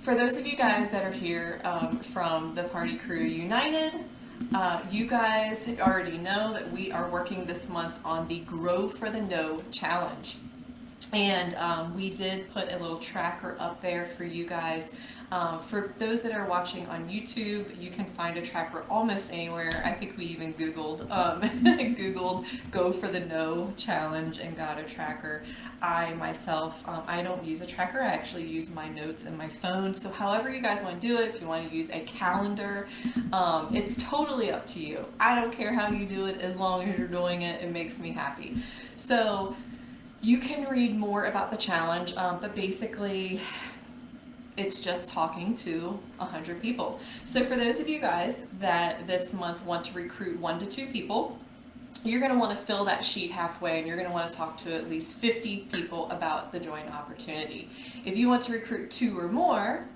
For those of you guys that are here from the Party Crew United, you guys already know that we are working this month on the Grow for the No challenge. And we did put a little tracker up there for you guys. For those that are watching on YouTube, you can find a tracker almost anywhere. I think we even Googled Googled Go for the No challenge and got a tracker. I myself, I don't use a tracker. I actually use my notes in my phone. So however you guys want to do it, if you want to use a calendar, it's totally up to you. I don't care how you do it as long as you're doing it. It makes me happy. So you can read more about the challenge, but basically it's just talking to 100 people. So for those of you guys that this month want to recruit 1 to 2 people, you're going to want to fill that sheet halfway, and you're going to want to talk to at least 50 people about the joint opportunity. If you want to recruit 2 or more,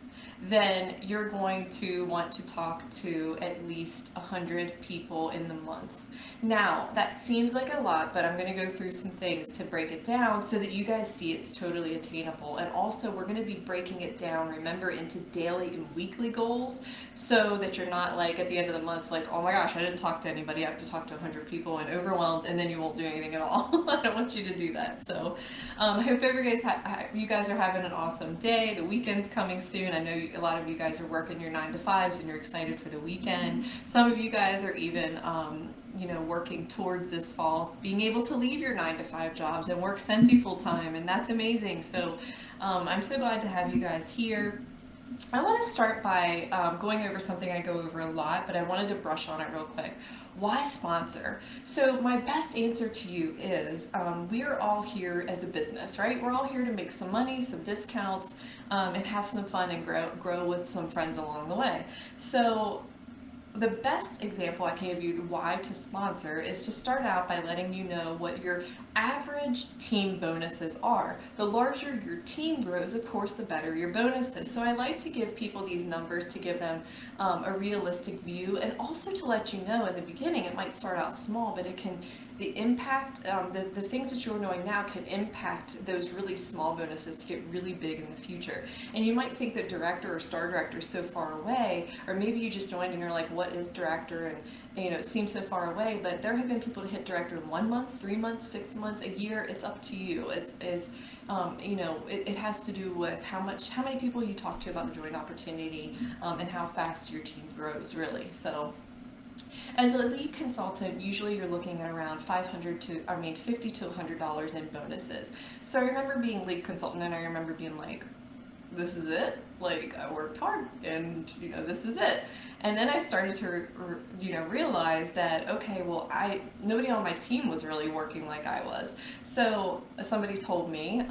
then you're going to want to talk to at least 100 people in the month. Now, that seems like a lot, but I'm going to go through some things to break it down so that you guys see it's totally attainable. And also, we're going to be breaking it down, remember, into daily and weekly goals so that you're not like at the end of the month like, oh my gosh, I didn't talk to anybody. I have to talk to 100 people and overwhelmed, and then you won't do anything at all. I don't want you to do that. So I hope you guys are having an awesome day. The weekend's coming soon. I know a lot of you guys are working your 9 to 5s and you're excited for the weekend. Some of you guys are even working towards this fall being able to leave your 9 to 5 jobs and work Scentsy full time, and that's amazing. So I'm so glad to have you guys here. I want to start by going over something I go over a lot, but I wanted to brush on it real quick. Why sponsor? So my best answer to you is we are all here as a business, right? We're all here to make some money, some discounts, and have some fun and grow with some friends along the way. So the best example I can give you why to sponsor is to start out by letting you know what your average team bonuses are. The larger your team grows, of course, the better your bonuses. So I like to give people these numbers to give them a realistic view, and also to let you know in the beginning it might start out small, but the impact, the things that you're knowing now can impact those really small bonuses to get really big in the future. And you might think that director or star director is so far away, or maybe you just joined and you're like, what is director? And it seems so far away, but there have been people to hit director in 1 month, 3 months, 6 months, a year. It's up to you. It has to do with how many people you talk to about the joint opportunity, and how fast your team grows, really. So as a lead consultant, usually you're looking at around $50 to $100 in bonuses. So I remember being lead consultant, and I remember being like, this is it. Like, I worked hard, and this is it. And then I started to realize that, okay, well, nobody on my team was really working like I was. So somebody told me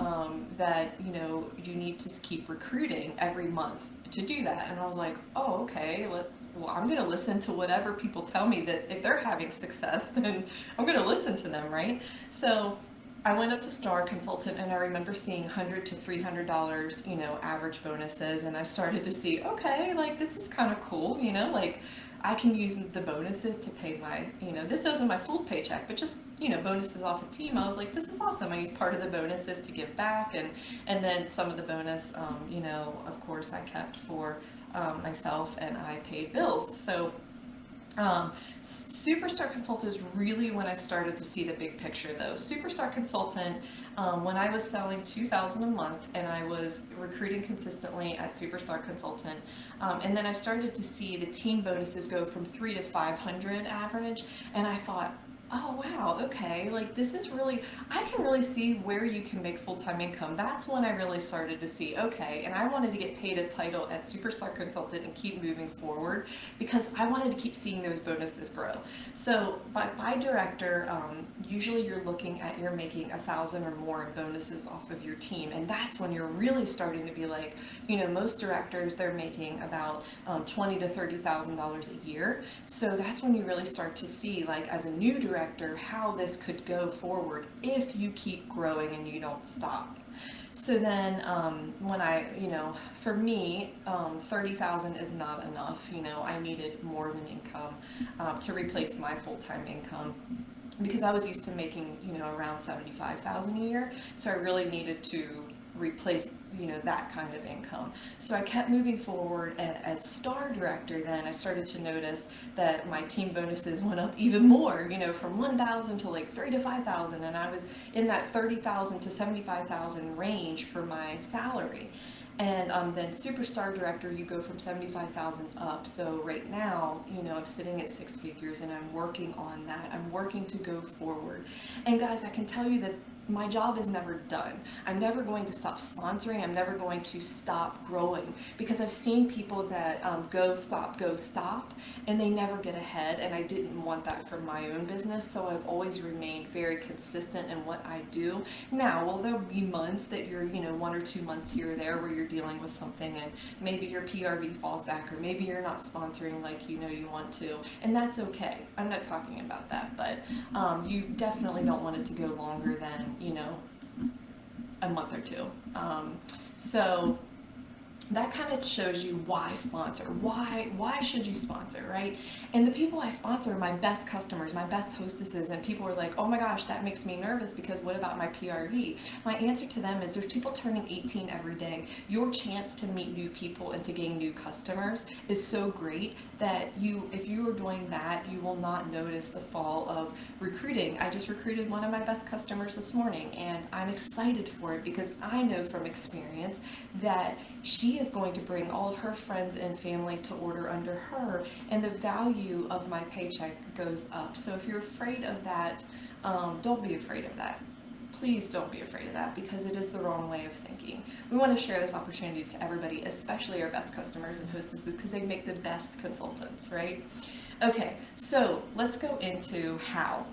that you need to keep recruiting every month to do that. And I was like, oh, okay, well, I'm going to listen to whatever people tell me, that if they're having success, then I'm going to listen to them, right? So I went up to Star Consultant, and I remember seeing $100 to $300, average bonuses, and I started to see, okay, like, this is kind of cool, like, I can use the bonuses to pay my, this isn't my full paycheck, but just, bonuses off a team. I was like, this is awesome. I used part of the bonuses to give back, and then some of the bonus, of course, I kept for myself, and I paid bills. So Superstar Consultant is really when I started to see the big picture, though. Superstar Consultant, when I was selling $2,000 a month, and I was recruiting consistently at Superstar Consultant, and then I started to see the team bonuses go from $300 to $500 average, and I thought, oh wow, okay, like, this is really, I can really see where you can make full-time income. That's when I really started to see, okay, and I wanted to get paid a title at Superstar Consultant and keep moving forward, because I wanted to keep seeing those bonuses grow. So by director, usually you're making 1,000 or more in bonuses off of your team, and that's when you're really starting to be like, most directors, they're making about $20,000 to $30,000 a year. So that's when you really start to see, like, as a new director, how this could go forward if you keep growing and you don't stop. So then when for me, 30,000 is not enough. I needed more of an income to replace my full-time income, because I was used to making, around 75,000 a year. So I really needed to replace, that kind of income. So I kept moving forward, and as star director, then I started to notice that my team bonuses went up even more, from 1,000 to like 3 to 5,000, and I was in that 30,000 to 75,000 range for my salary. And then superstar director, you go from 75,000 up. So right now, I'm sitting at 6 figures, and I'm working on that. I'm working to go forward. And guys, I can tell you that my job is never done. I'm never going to stop sponsoring. I'm never going to stop growing, because I've seen people that go stop, and they never get ahead. And I didn't want that for my own business. So I've always remained very consistent in what I do. Now, will there be months that you're, 1 or 2 months here or there where you're dealing with something, and maybe your PRV falls back, or maybe you're not sponsoring like you want to, and that's okay. I'm not talking about that, but you definitely don't want it to go longer than a month or two. So that kind of shows you why sponsor. Why should you sponsor, right? And the people I sponsor are my best customers, my best hostesses, and people are like, oh my gosh, that makes me nervous because what about my PRV? My answer to them is there's people turning 18 every day. Your chance to meet new people and to gain new customers is so great that if you are doing that, you will not notice the fall of recruiting. I just recruited one of my best customers this morning, and I'm excited for it because I know from experience that she is going to bring all of her friends and family to order under her, and the value of my paycheck goes up. So if you're afraid of that, don't be afraid of that. Please don't be afraid of that, because it is the wrong way of thinking. We want to share this opportunity to everybody, especially our best customers and hostesses, because they make the best consultants, right? Okay, so let's go into how.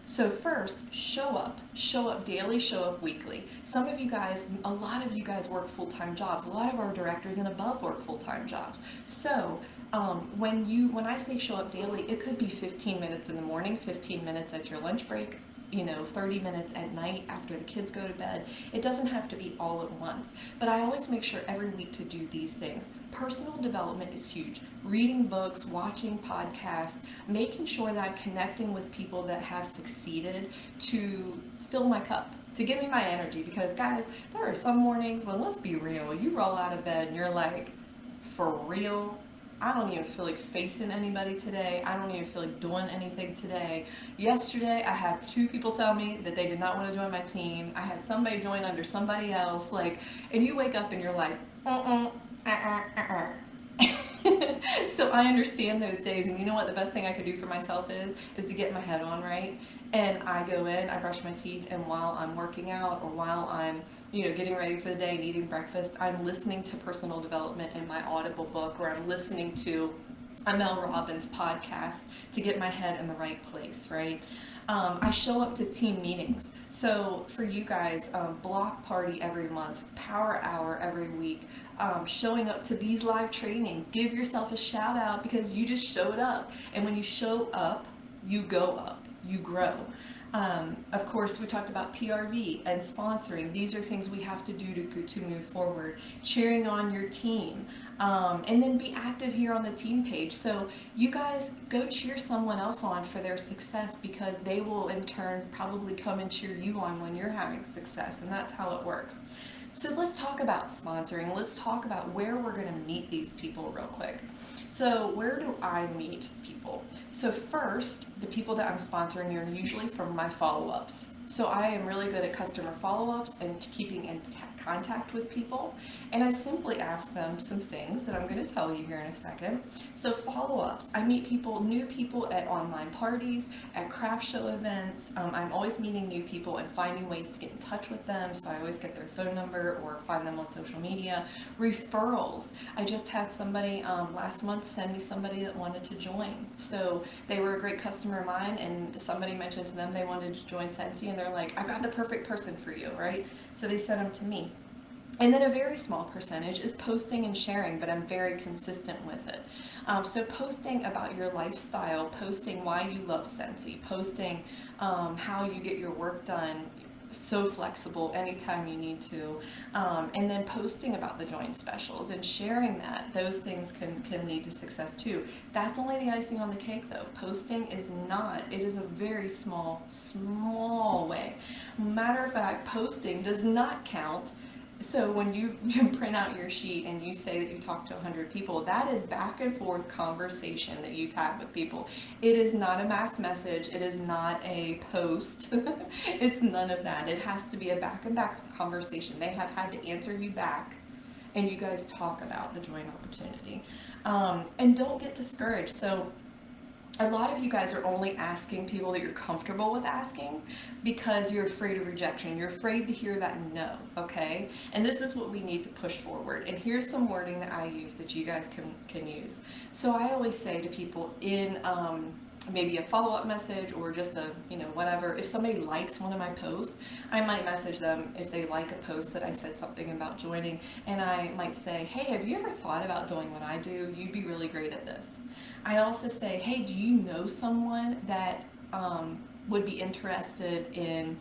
So first, show up daily, show up weekly. A lot of you guys work full-time jobs. A lot of our directors and above work full-time jobs. So when I say show up daily, it could be 15 minutes in the morning, 15 minutes at your lunch break, 30 minutes at night after the kids go to bed. It doesn't have to be all at once, but I always make sure every week to do these things. Personal development is huge. Reading books, watching podcasts, making sure that I'm connecting with people that have succeeded to fill my cup, to give me my energy. Because guys, there are some mornings when, let's be real, you roll out of bed and you're like, for real? I don't even feel like facing anybody today. I don't even feel like doing anything today. Yesterday, I had 2 people tell me that they did not want to join my team. I had somebody join under somebody else. And you wake up and you're like, So I understand those days, and you know what the best thing I could do for myself is to get my head on right. And I go in, I brush my teeth, and while I'm working out or while I'm, getting ready for the day and eating breakfast, I'm listening to personal development in my Audible book, or I'm listening to a Mel Robbins podcast to get my head in the right place, right? I show up to team meetings. So for you guys, block party every month, power hour every week, showing up to these live trainings. Give yourself a shout out because you just showed up. And when you show up, you go up, you grow. Of course, we talked about PRV and sponsoring. These are things we have to do to move forward. Cheering on your team. And then be active here on the team page. So you guys go cheer someone else on for their success, because they will in turn probably come and cheer you on when you're having success. And that's how it works. So let's talk about sponsoring. Let's talk about where we're going to meet these people real quick. So where do I meet people? So first, the people that I'm sponsoring are usually from my follow-ups. So I am really good at customer follow-ups and keeping in contact with people. And I simply ask them some things that I'm going to tell you here in a second. So follow-ups, I meet people, new people at online parties, at craft show events. I'm always meeting new people and finding ways to get in touch with them. So I always get their phone number or find them on social media. Referrals. I just had somebody last month send me somebody that wanted to join. So they were a great customer of mine, and somebody mentioned to them they wanted to join Scentsy, and they're like, I've got the perfect person for you, right? So they sent them to me. And then a very small percentage is posting and sharing, but I'm very consistent with it. So posting about your lifestyle, posting why you love Scentsy, posting how you get your work done, so flexible anytime you need to, and then posting about the joint specials and sharing that. Those things can lead to success too. That's only the icing on the cake though. Posting is not. It is a very small way. Matter of fact, posting does not count So when you print out your sheet and you say that you talked to 100 people, that is back and forth conversation that you've had with people. It is not a mass message. It is not a post. It's none of that. It has to be a back and back conversation. They have had to answer you back, and you guys talk about the joint opportunity. And don't get discouraged. So a lot of you guys are only asking people that you're comfortable with asking because you're afraid of rejection. You're afraid to hear that no, okay? And this is what we need to push forward. And here's some wording that I use that you guys can use. So I always say to people in maybe a follow-up message or just a, whatever, if somebody likes one of my posts, I might message them if they like a post that I said something about joining, and I might say, hey, have you ever thought about doing what I do? You'd be really great at this. I also say, hey, do you know someone that would be interested in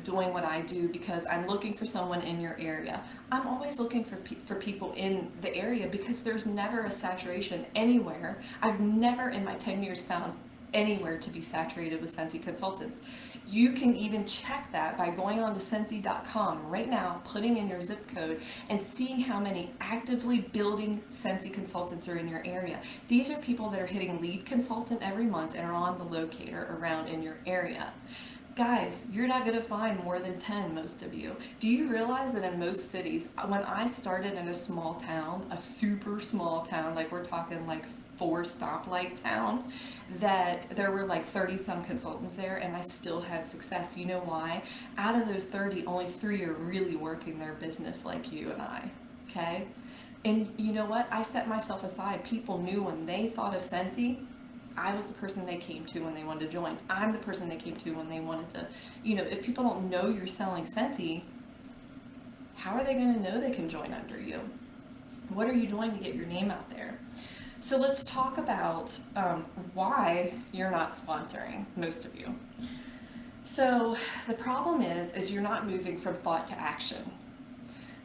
doing what I do, because I'm looking for someone in your area. I'm always looking for people in the area because there's never a saturation anywhere. I've never in my 10 years found anywhere to be saturated with Scentsy consultants. You can even check that by going on to Scentsy.com right now, putting in your zip code, and seeing how many actively building Scentsy consultants are in your area. These are people that are hitting lead consultant every month and are on the locator around in your area. Guys, you're not going to find more than 10, most of you. Do you realize that in most cities, when I started in a small town, a super small town, like we're talking like 4 stoplight town, that there were like 30 some consultants there, and I still had success. You know why? Out of those 30, only 3 are really working their business like you and I, okay? And you know what? I set myself aside. People knew when they thought of Scentsy, I was the person they came to when they wanted to join. I'm the person they came to when they wanted to, if people don't know you're selling Scentsy, how are they going to know they can join under you? What are you doing to get your name out there? So let's talk about why you're not sponsoring, most of you. So the problem is you're not moving from thought to action.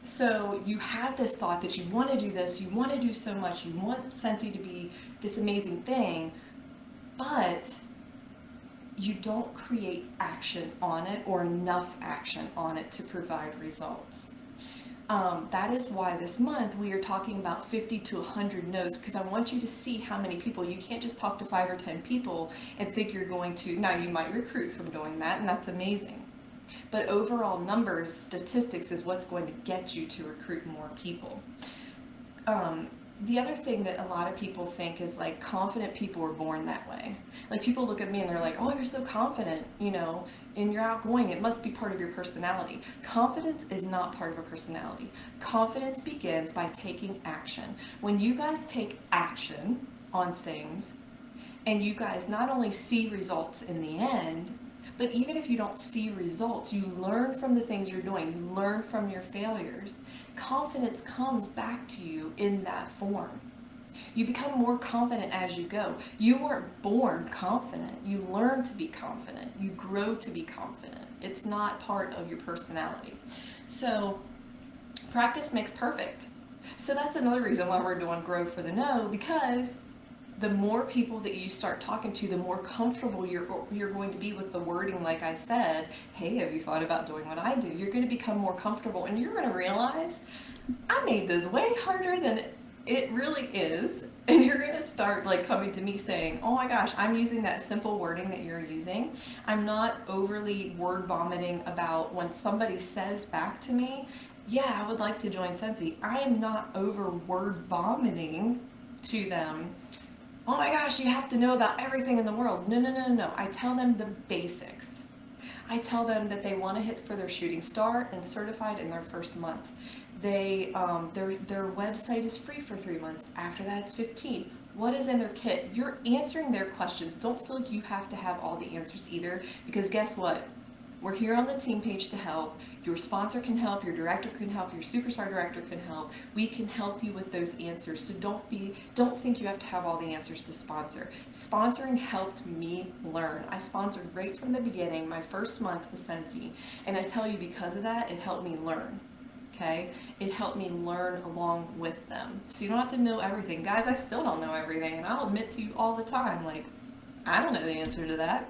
So you have this thought that you want to do this, you want to do so much, you want Scentsy to be this amazing thing, but you don't create action on it or enough action on it to provide results. That is why this month we are talking about 50 to 100 no's, because I want you to see how many people. You can't just talk to 5 or 10 people and think you're going to, now you might recruit from doing that, and that's amazing. But overall numbers, statistics is what's going to get you to recruit more people. The other thing that a lot of people think is like confident people were born that way. Like people look at me and they're like, oh, you're so confident, and you're outgoing. It must be part of your personality. Confidence is not part of a personality. Confidence begins by taking action. When you guys take action on things and you guys not only see results in the end, but even if you don't see results, you learn from the things you're doing. You learn from your failures. Confidence comes back to you in that form. You become more confident as you go. You weren't born confident. You learn to be confident. You grow to be confident. It's not part of your personality. So practice makes perfect. So that's another reason why we're doing Grow for the No, because the more people that you start talking to, the more comfortable you're going to be with the wording. Like I said, hey, have you thought about doing what I do? You're going to become more comfortable, and you're going to realize I made this way harder than it really is. And you're going to start like coming to me saying, oh my gosh, I'm using that simple wording that you're using. I'm not overly word vomiting about when somebody says back to me, yeah, I would like to join Scentsy. I am not over word vomiting to them, oh my gosh, you have to know about everything in the world. No. I tell them the basics. I tell them that they want to hit for their shooting star and certified in their first month. Their website is free for 3 months. After that, it's 15. What is in their kit? You're answering their questions. Don't feel like you have to have all the answers either, because guess what? We're here on the team page to help. Your sponsor can help, your director can help, your superstar director can help. We can help you with those answers. So don't think you have to have all the answers to sponsor. Sponsoring helped me learn. I sponsored right from the beginning. My first month was Scentsy, and I tell you, because of that, it helped me learn. Okay? It helped me learn along with them. So you don't have to know everything. Guys, I still don't know everything, and I'll admit to you all the time, like, I don't know the answer to that.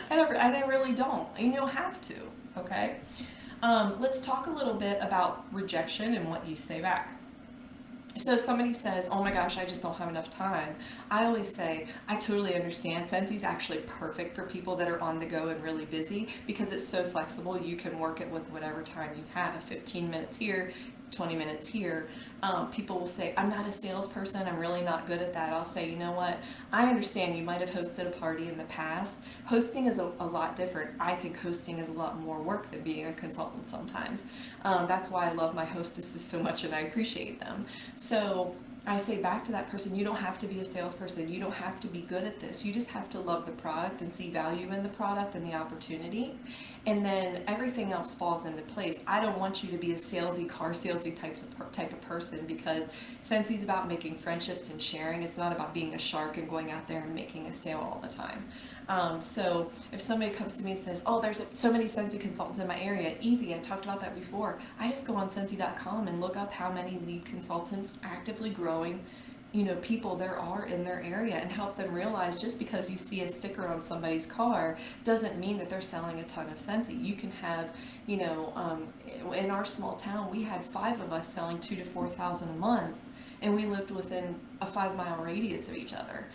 I really don't. And you don't have to, okay? Let's talk a little bit about rejection and what you say back. So if somebody says, oh my gosh, I just don't have enough time, I always say, I totally understand. Scentsy is actually perfect for people that are on the go and really busy because it's so flexible. You can work it with whatever time you have, 15 minutes here, 20 minutes here. People will say, I'm not a salesperson, I'm really not good at that. I'll say, you know what, I understand you might have hosted a party in the past. Hosting is a lot different. I think hosting is a lot more work than being a consultant sometimes. That's why I love my hostesses so much and I appreciate them. So I say back to that person, you don't have to be a salesperson. You don't have to be good at this. You just have to love the product and see value in the product and the opportunity. And then everything else falls into place. I don't want you to be a salesy, car salesy type of person because Scentsy's about making friendships and sharing. It's not about being a shark and going out there and making a sale all the time. So if somebody comes to me and says, oh, there's so many Scentsy consultants in my area, easy, I talked about that before. I just go on Scentsy.com and look up how many lead consultants actively growing, people there are in their area and help them realize just because you see a sticker on somebody's car doesn't mean that they're selling a ton of Scentsy. You can have, in our small town, we had 5 of us selling $2,000 to $4,000 a month. And we lived within a 5-mile radius of each other.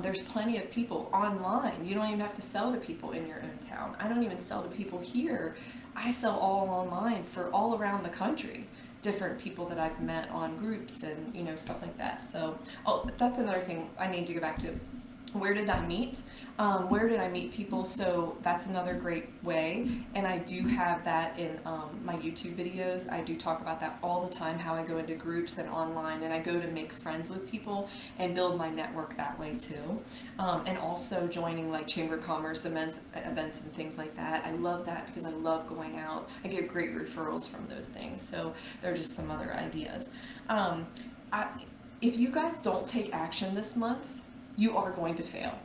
There's plenty of people online. You don't even have to sell to people in your own town. I don't even sell to people here. I sell all online for all around the country. Different people that I've met on groups and stuff like that. So, that's another thing I need to go back to. Where did I meet? Where did I meet people? So that's another great way, and I do have that in my YouTube videos. I do talk about that all the time, how I go into groups and online, and I go to make friends with people and build my network that way too. And also joining like Chamber of Commerce events and things like that. I love that because I love going out. I get great referrals from those things. So they're just some other ideas. If you guys don't take action this month, you are going to fail.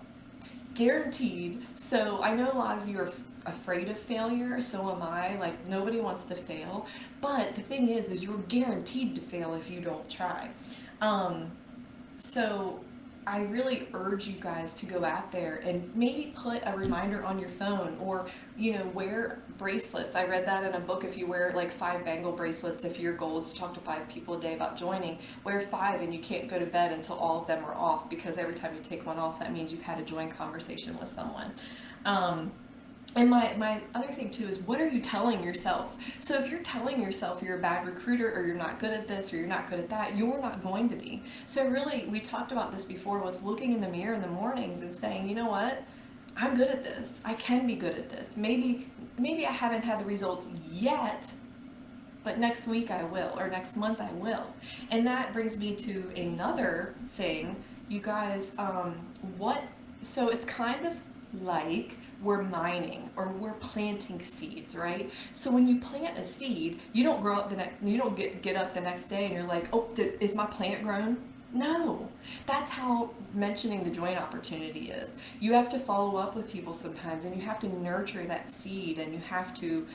Guaranteed. So I know a lot of you are afraid of failure, so am I. Like, nobody wants to fail. But the thing is you're guaranteed to fail if you don't try. So I really urge you guys to go out there and maybe put a reminder on your phone or, wear bracelets. I read that in a book. If you wear like 5 bangle bracelets, if your goal is to talk to 5 people a day about joining, wear 5 and you can't go to bed until all of them are off because every time you take one off, that means you've had a joint conversation with someone. And my other thing too is, what are you telling yourself? So if you're telling yourself you're a bad recruiter or you're not good at this or you're not good at that, you're not going to be. So really, we talked about this before with looking in the mirror in the mornings and saying, you know what? I'm good at this. I can be good at this. Maybe I haven't had the results yet, but next week I will, or next month I will. And that brings me to another thing, you guys, so it's kind of like we're mining or we're planting seeds, right? So when you plant a seed, you don't grow up you don't get up the next day and you're like, oh, is my plant grown? No, that's how mentioning the joint opportunity is. You have to follow up with people sometimes and you have to nurture that seed and you have to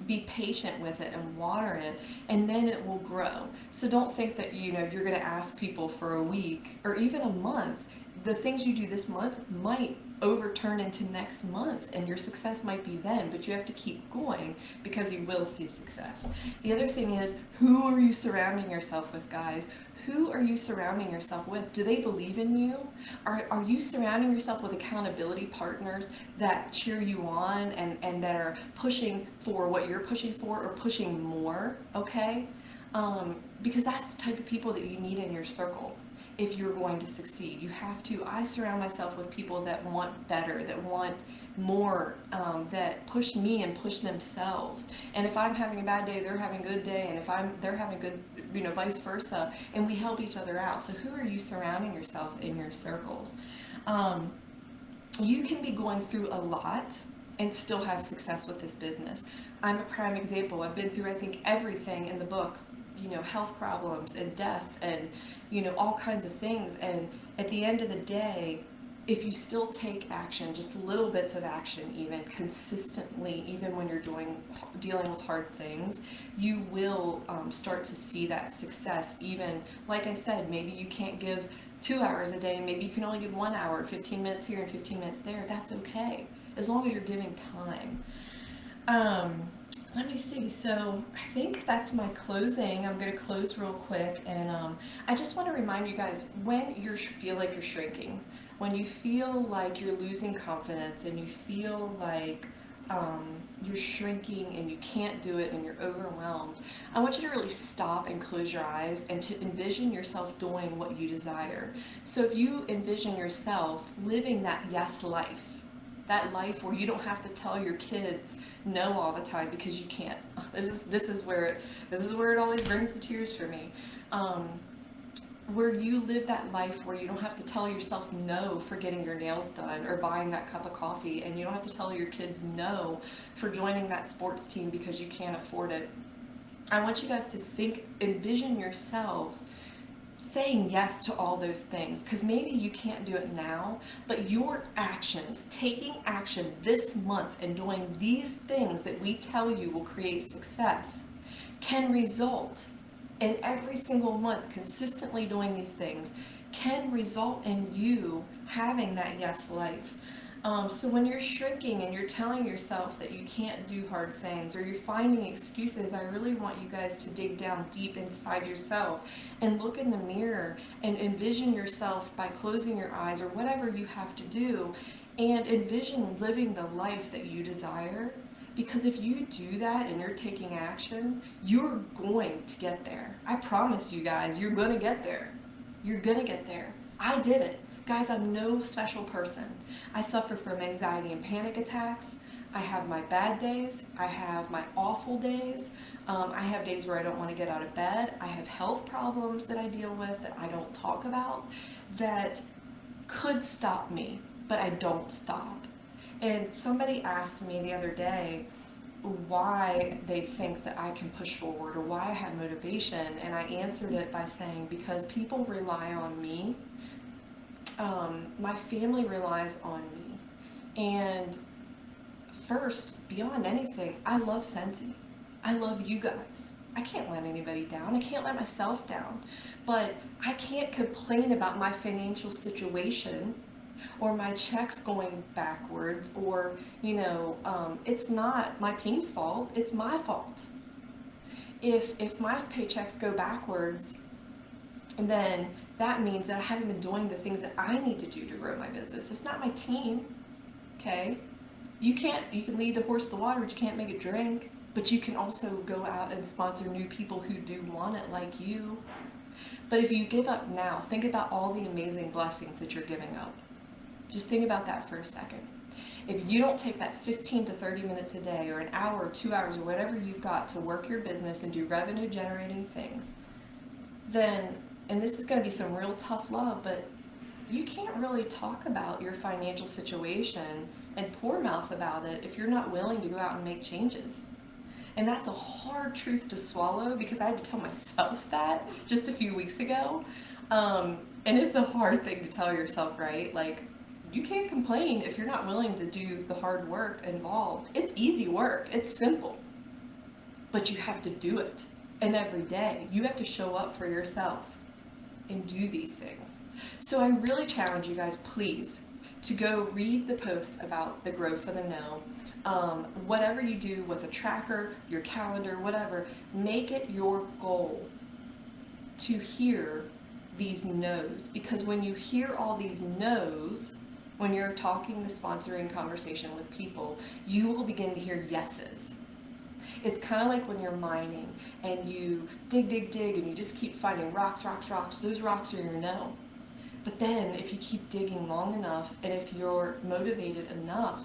be patient with it and water it, and then it will grow. So don't think that you're going to ask people for a week or even a month. The things you do this month might overturn into next month and your success might be then, but you have to keep going because you will see success. The other thing is, who are you surrounding yourself with, guys? Who are you surrounding yourself with? Do they believe in you? Are you surrounding yourself with accountability partners that cheer you on and that are pushing for what you're pushing for or pushing more, okay? Because that's the type of people that you need in your circle. If you're going to succeed, you have to. I surround myself with people that want better, that want more, that push me and push themselves. And if I'm having a bad day, they're having a good day, and if they're having good, vice versa, and we help each other out. So who are you surrounding yourself in your circles? You can be going through a lot and still have success with this business. I'm a prime example. I've been through, I think, everything in the book. Health problems and death and, all kinds of things. And at the end of the day, if you still take action, just little bits of action, even consistently, even when you're dealing with hard things, you will start to see that success. Even, like I said, maybe you can't give 2 hours a day, maybe you can only give 1 hour, 15 minutes here and 15 minutes there. That's okay, as long as you're giving time. Let me see. So I think that's my closing. I'm going to close real quick, and I just want to remind you guys, when you feel like you're shrinking, when you feel like you're losing confidence, and you feel like you're shrinking and you can't do it and you're overwhelmed, I want you to really stop and close your eyes and to envision yourself doing what you desire. So if you envision yourself living that yes life, that life where you don't have to tell your kids no all the time because you can't. This is where it always brings the tears for me. Where you live that life where you don't have to tell yourself no for getting your nails done or buying that cup of coffee, and you don't have to tell your kids no for joining that sports team because you can't afford it. I want you guys to envision yourselves saying yes to all those things, because maybe you can't do it now, but your actions, taking action this month and doing these things that we tell you will create success, can result in every single month consistently doing these things, can result in you having that yes life. So when you're shrinking and you're telling yourself that you can't do hard things or you're finding excuses, I really want you guys to dig down deep inside yourself and look in the mirror and envision yourself by closing your eyes or whatever you have to do, and envision living the life that you desire. Because if you do that and you're taking action, you're going to get there. I promise you guys, you're going to get there. You're going to get there. I did it. Guys, I'm no special person. I suffer from anxiety and panic attacks. I have my bad days. I have my awful days. I have days where I don't want to get out of bed. I have health problems that I deal with that I don't talk about that could stop me, but I don't stop. And somebody asked me the other day why they think that I can push forward or why I have motivation, and I answered it by saying, because people rely on me. My family relies on me. And first, beyond anything, I love Scentsy. I love you guys. I can't let anybody down. I can't let myself down. But I can't complain about my financial situation or my checks going backwards, or, it's not my team's fault. It's my fault. If my paychecks go backwards, then that means that I haven't been doing the things that I need to do to grow my business. It's not my team, okay? You can lead the horse to water, but you can't make it drink. But you can also go out and sponsor new people who do want it like you. But if you give up now, think about all the amazing blessings that you're giving up. Just think about that for a second. If you don't take that 15 to 30 minutes a day or an hour or 2 hours or whatever you've got to work your business and do revenue generating things, then, and this is going to be some real tough love, but you can't really talk about your financial situation and poor mouth about it if you're not willing to go out and make changes. And that's a hard truth to swallow, because I had to tell myself that just a few weeks ago. And it's a hard thing to tell yourself, right? Like, you can't complain if you're not willing to do the hard work involved. It's easy work. It's simple. But you have to do it. And every day, you have to show up for yourself and do these things. So I really challenge you guys, please, to go read the posts about the Grow for the No. Whatever you do with a tracker, your calendar, whatever, make it your goal to hear these no's. Because when you hear all these no's, when you're talking the sponsoring conversation with people, you will begin to hear yeses. It's kind of like when you're mining and you dig, and you just keep finding rocks. Those rocks are your no. But then if you keep digging long enough, and if you're motivated enough,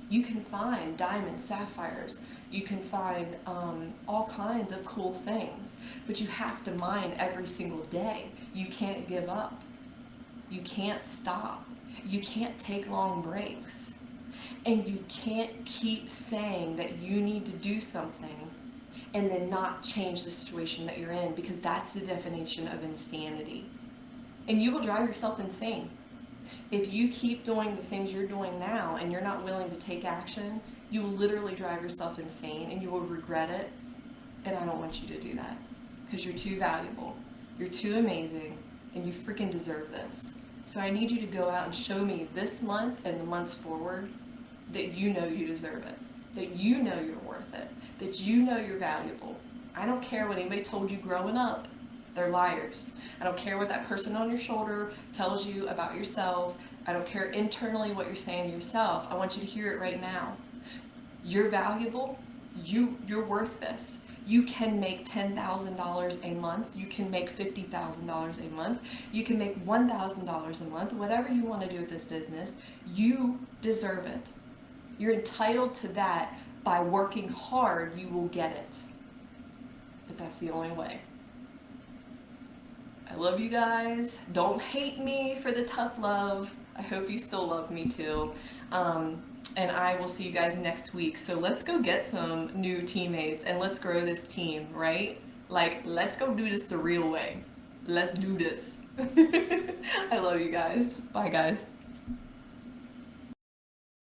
you can find diamonds, sapphires. You can find all kinds of cool things. But you have to mine every single day. You can't give up. You can't stop. You can't take long breaks. And you can't keep saying that you need to do something and then not change the situation that you're in, because that's the definition of insanity. And you will drive yourself insane. If you keep doing the things you're doing now and you're not willing to take action, you will literally drive yourself insane and you will regret it. And I don't want you to do that, because you're too valuable, you're too amazing, and you freaking deserve this. So I need you to go out and show me this month and the months forward that you know you deserve it. that you know you're worth it, that you know you're valuable. I don't care what anybody told you growing up. They're liars. I don't care what that person on your shoulder tells you about yourself. I don't care internally what you're saying to yourself. I want you to hear it right now. You're valuable. You're worth this. You can make $10,000 a month. You can make $50,000 a month. You can make $1,000 a month. Whatever you want to do with this business, you deserve it. You're entitled to that. By working hard, you will get it. But that's the only way. I love you guys. Don't hate me for the tough love. I hope you still love me too. And I will see you guys next week. So let's go get some new teammates and let's grow this team, right? Like, let's go do this the real way. Let's do this. I love you guys. Bye, guys.